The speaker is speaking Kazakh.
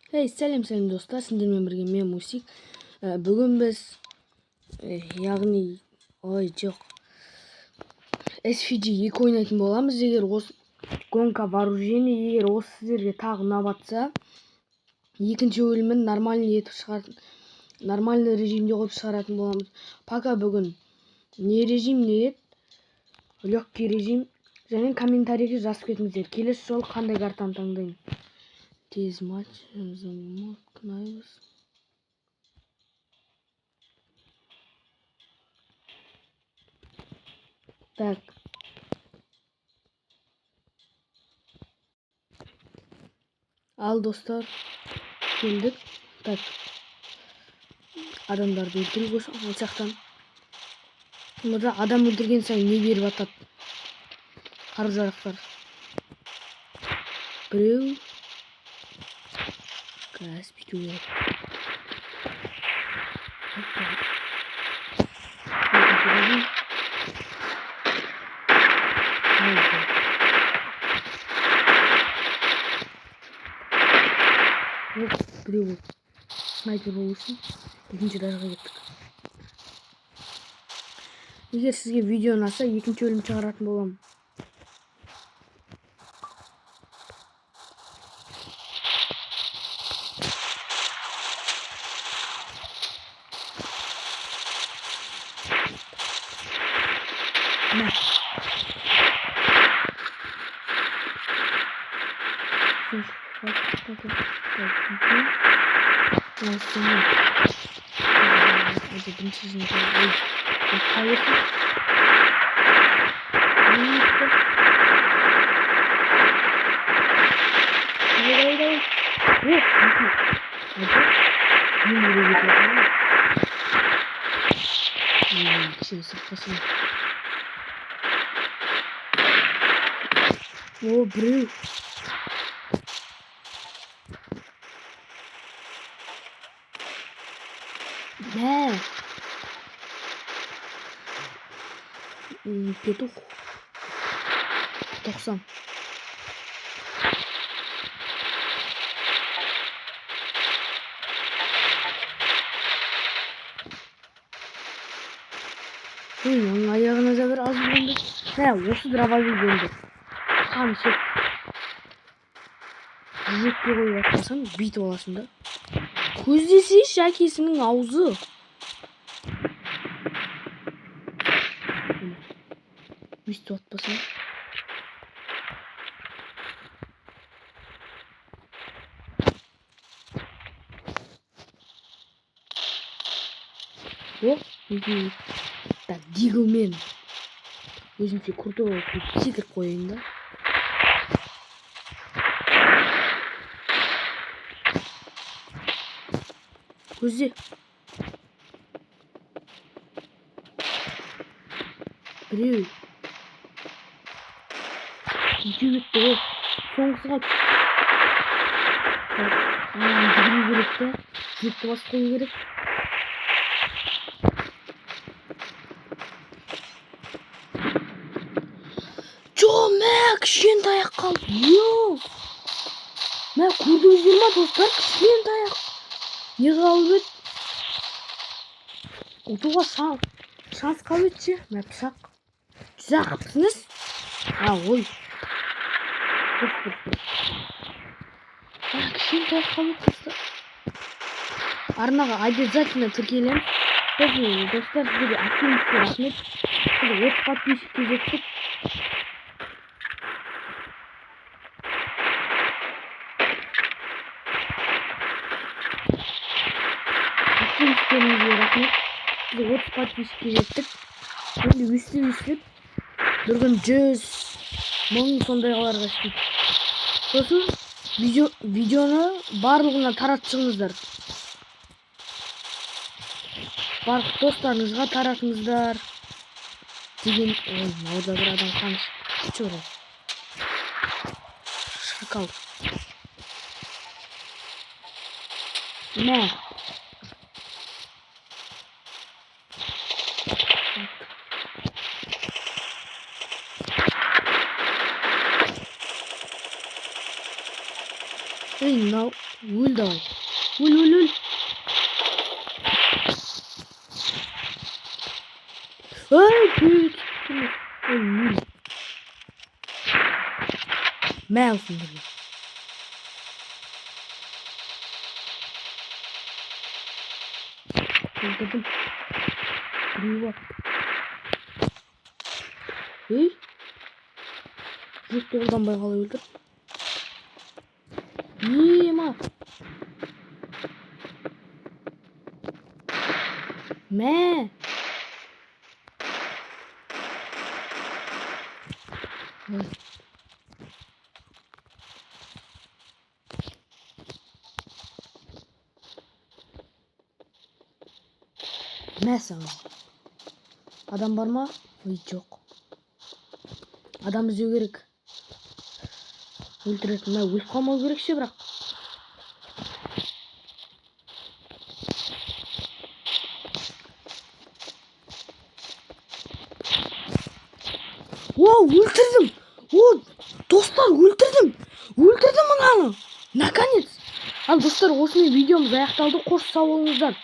Сәлем достар, сендермен бірге мен Мусик. Бүгін біз яғни SVG 2 ойнайтын боламыз. Егер осы гонка вооружение, егер осы сіздерге тағы ұнап жатса, екінші өлімін нормальный режимде қойып шығаратын боламыз. Пока бүгін не режим, не еді, легкий режим, және комментарийге жазып кетіңіздер. Келесі жолы қандай картаны таңдайын. Тез матч, кынайбыз. Так. Ал достар, келдік. Так. Адамдарды өлтіріп алсақтан. Мұнда адам өлтірген сайын не беріп атады? Қару-жарақтар. Біреу. Газ биту керек. Біреу снайпер болусын. Екінші дажға кеттік. Егер сізге видео ұнаса, екінші өлім шығаратын боламын. О, біреу. Да. Петух. 90. Оның аяғына да бір аз болғанды. Осы дровавик бөлді. Қан шек. Жекке қойып атқансаң, бүйтіп аласың да. Көздесейші әкесінің аузы. Бүйтіп атпасың. Так, диглмен. Өзімше крутой секір қойын да. Көзде. Біреу. Үйде өтті ғой. Соңғысы қалды. Жүгіру керек та. Жүректі басып қою керек. Кішкентай аяқ қалды. Мә көрдіңіздер ма достар? Кішкентай аяқ. Не қалып еді? Ұтуға шанс қалып еді ше. Мә пышақ. Жүзақ қыпсыңыз? Ой. Кішкентай аяқ қалып еді. Арнаға обязательно тіркелем. Достар, сіздерге активностьке рахмет. 30 подписчикке жеттік. Активностьтеріңізге рахмет. 30 подписчикке жеттік. Енді өстіп бір күн 100 мың сондайларға жетті. Сосын видеоны барлығына таратыңыздар. Барлық достарыңызға таратыңыздар. Деген, мынада бір адам қаныш. Чорай. Шакал. Мә. Мынау Өл давай. Өл. Ой, өл. Мэлфин. Öldürdüm. Buraya bak. Hey. Direkt oradan baykalı öldür. Yiyeyim ha. Me. Mesela. Adam var mı? Hiç yok. Adam bize gerek. Öldürelim. Ne? Ulf kalmak gerek şey bırak. Öldürdüm. Dostlar öldürdüm. Öldürdüm onu. Наконец. Al dostlar olsun videomuz ayakta aldı. Koş sağ olunuzdan.